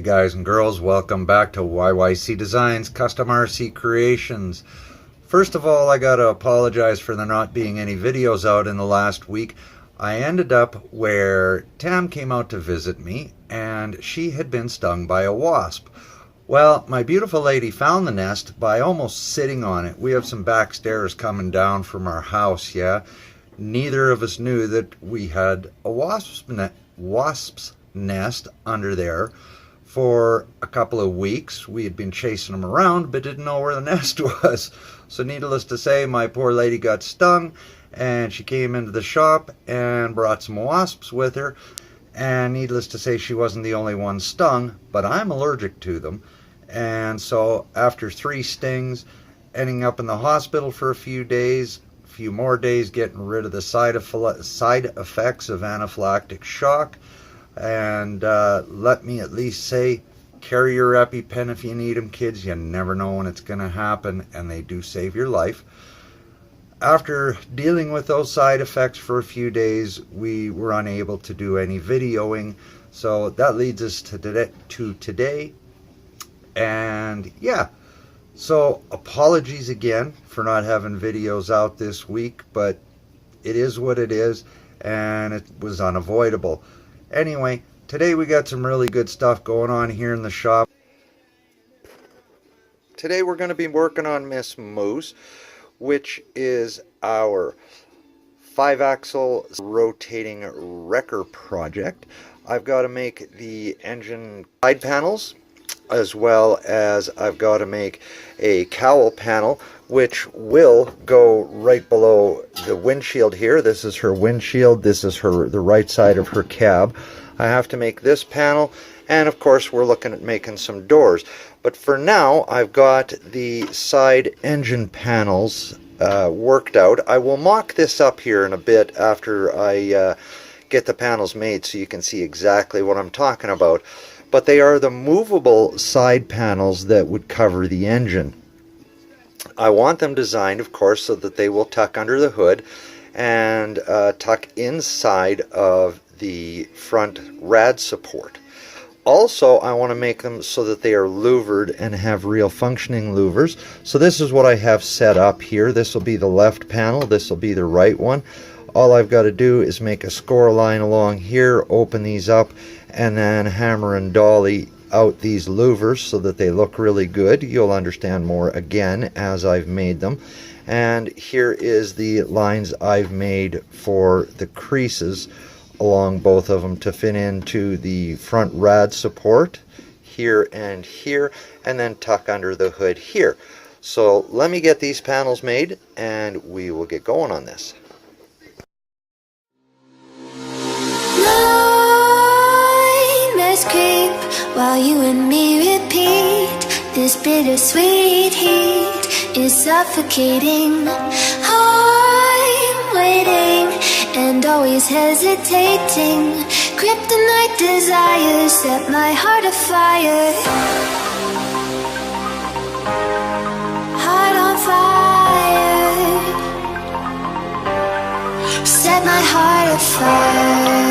guys and girls, welcome back to YYC Designz Custom RC Creations. First of all, I gotta apologize for there not being any videos out in the last week. I ended up where Tam came out to visit me and she had been stung by a wasp. Well, my beautiful lady found the nest by almost sitting on it. We have some back stairs coming down from our house, yeah. Neither of us knew that we had a wasp's nest under there. For a couple of weeks. We had been chasing them around but didn't know where the nest was. So needless to say, my poor lady got stung and she came into the shop and brought some wasps with her. And needless to say, she wasn't the only one stung, but I'm allergic to them. And so after 3 stings, ending up in the hospital for a few days, a few more days getting rid of the side effects of anaphylactic shock. And let me at least say, carry your EpiPen if you need them, kids. You never know when it's going to happen, and they do save your life. After dealing with those side effects for a few days, we were unable to do any videoing. So that leads us to today. And yeah, so apologies again for not having videos out this week, but it is what it is, and it was unavoidable. Anyway, today we got some really good stuff going on here in the shop. Today we're going to be working on Miss Moose, which is our 5-axle rotating wrecker project. I've got to make the engine side panels, as well as I've got to make a cowl panel, which will go right below the windshield here. This is her windshield. This is the right side of her cab. I have to make this panel, and of course we're looking at making some doors. But for now, I've got the side engine panels worked out. I will mock this up here in a bit after I get the panels made so you can see exactly what I'm talking about. But they are the movable side panels that would cover the engine. I want them designed, of course, so that they will tuck under the hood and tuck inside of the front rad support. Also, I want to make them so that they are louvered and have real functioning louvers. So this is what I have set up here. This will be the left panel. This will be the right one. All I've got to do is make a score line along here, open these up, and then hammer and dolly out these louvers so that they look really good. You'll understand more again as I've made them. And here is the lines I've made for the creases along both of them to fit into the front rad support here, and then tuck under the hood here. So let me get these panels made and we will get going on this. Creep while you and me repeat. This bittersweet heat is suffocating. I'm waiting and always hesitating. Kryptonite desires set my heart afire. Heart on fire. Set my heart afire.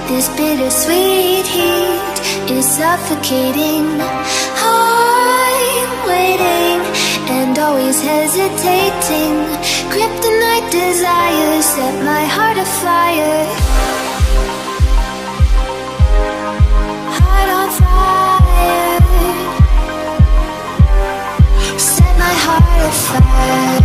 This bittersweet heat is suffocating. hesitating. Kryptonite desires set my heart afire. Heart on fire. Set my heart afire.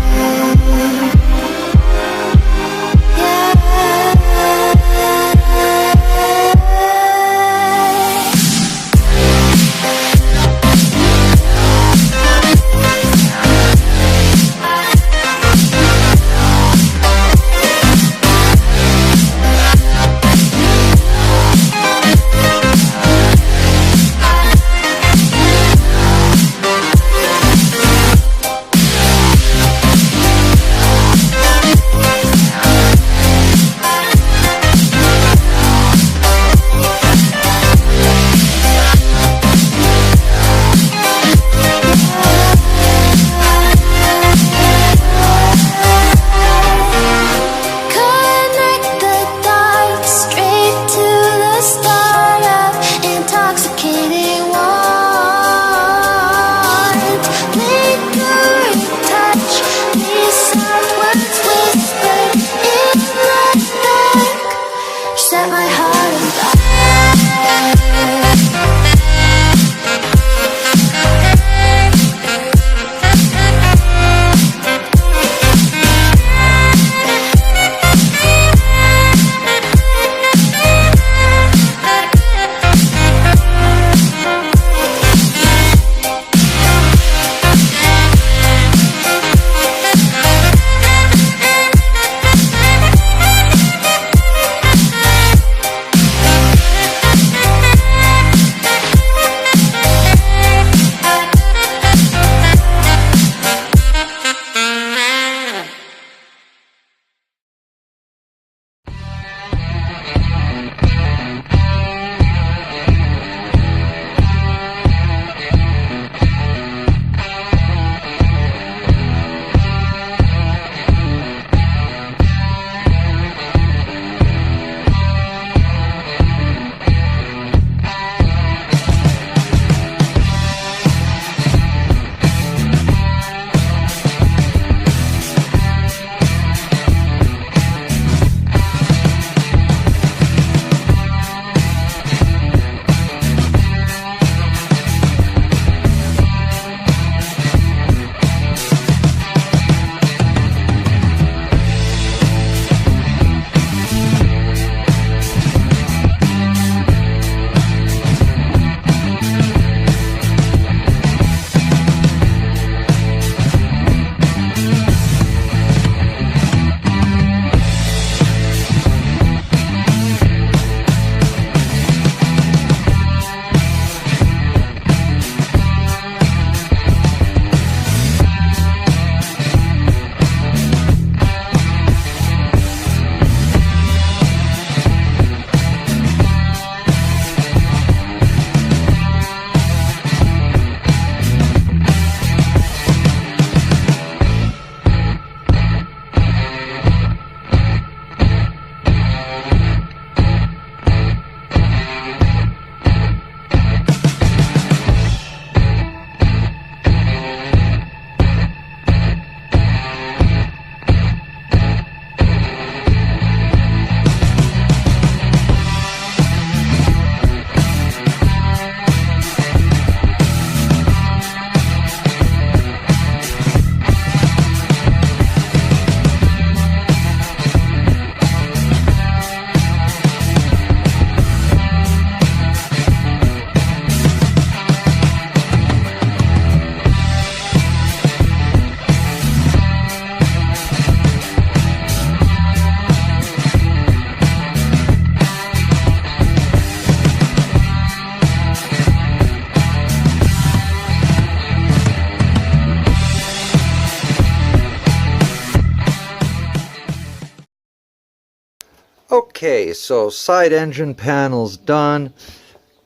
Okay, so side engine panel's done,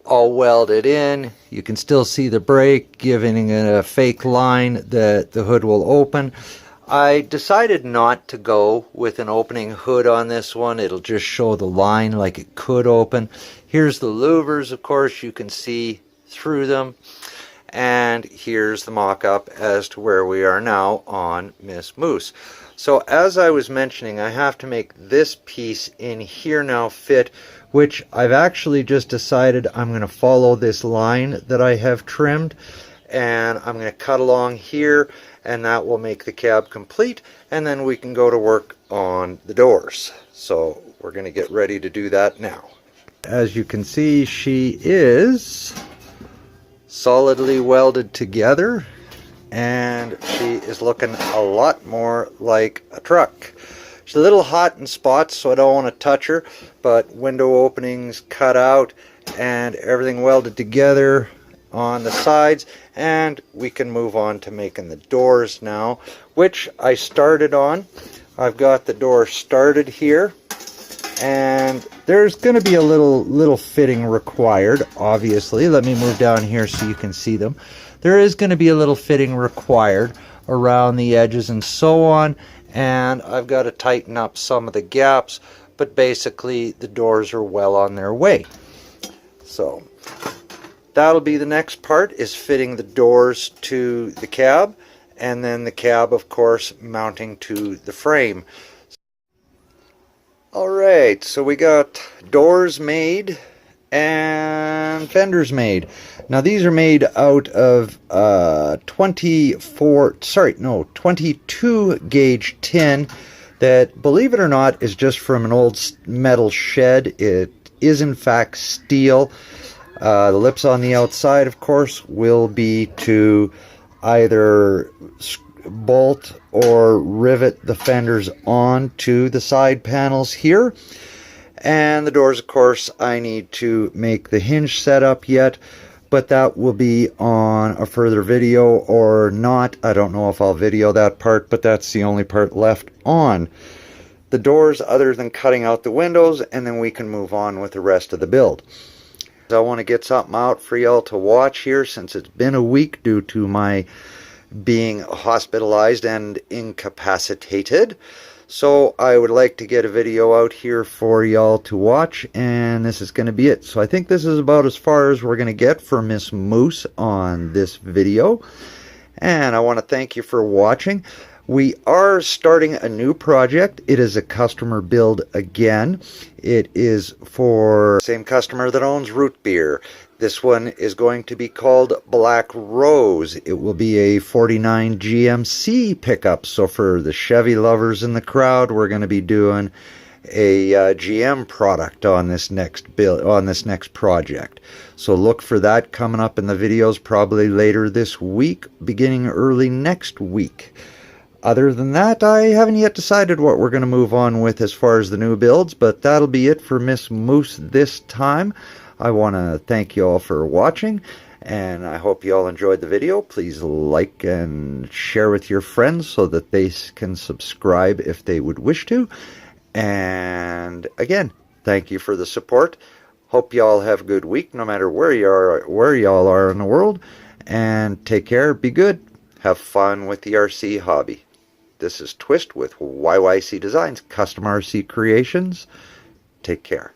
all welded in. You can still see the brake, giving it a fake line that the hood will open. I decided not to go with an opening hood on this one. It'll just show the line like it could open. Here's the louvers, of course, you can see through them. And here's the mock-up as to where we are now on Miss Moose. So as I was mentioning, I have to make this piece in here now fit, which I've actually just decided I'm going to follow this line that I have trimmed, and I'm going to cut along here, and that will make the cab complete, and then we can go to work on the doors. So we're going to get ready to do that now. As you can see, she is solidly welded together, and she is looking a lot more like a truck. She's a little hot in spots, so I don't want to touch her, but window openings cut out and everything welded together on the sides, and we can move on to making the doors now, which I started on. I've got the door started here, and there's going to be a little fitting required, obviously. Let me move down here so you can see them. There is going to be a little fitting required around the edges and so on, and I've got to tighten up some of the gaps, but basically the doors are well on their way. So that'll be the next part, is fitting the doors to the cab, and then the cab, of course, mounting to the frame. Alright, so we got doors made and fenders made. Now these are made out of 22 gauge tin that, believe it or not, is just from an old metal shed. It is in fact steel. The lips on the outside, of course, will be to either bolt or rivet the fenders onto the side panels here. And the doors, of course, I need to make the hinge setup yet, but that will be on a further video or not. I don't know if I'll video that part, but that's the only part left on the doors other than cutting out the windows, and then we can move on with the rest of the build. I want to get something out for y'all to watch here, since it's been a week due to my being hospitalized and incapacitated. So I would like to get a video out here for y'all to watch, and this is going to be it. So I think this is about as far as we're going to get for Miss Moose on this video, and I want to thank you for watching. We are starting a new project. It is a customer build again. It is for the same customer that owns Root Beer. This one is going to be called Black Rose. It will be a 49 GMC pickup. So for the Chevy lovers in the crowd, we're going to be doing a GM product on this next build, on this next project. So look for that coming up in the videos probably later this week, beginning early next week. Other than that, I haven't yet decided what we're going to move on with as far as the new builds, but that'll be it for Miss Moose this time. I want to thank you all for watching, and I hope you all enjoyed the video. Please like and share with your friends so that they can subscribe if they would wish to. And again, thank you for the support. Hope you all have a good week, no matter where y'all are in the world. And take care, be good, have fun with the RC hobby. This is Twist with YYC Designs, Custom RC Creations. Take care.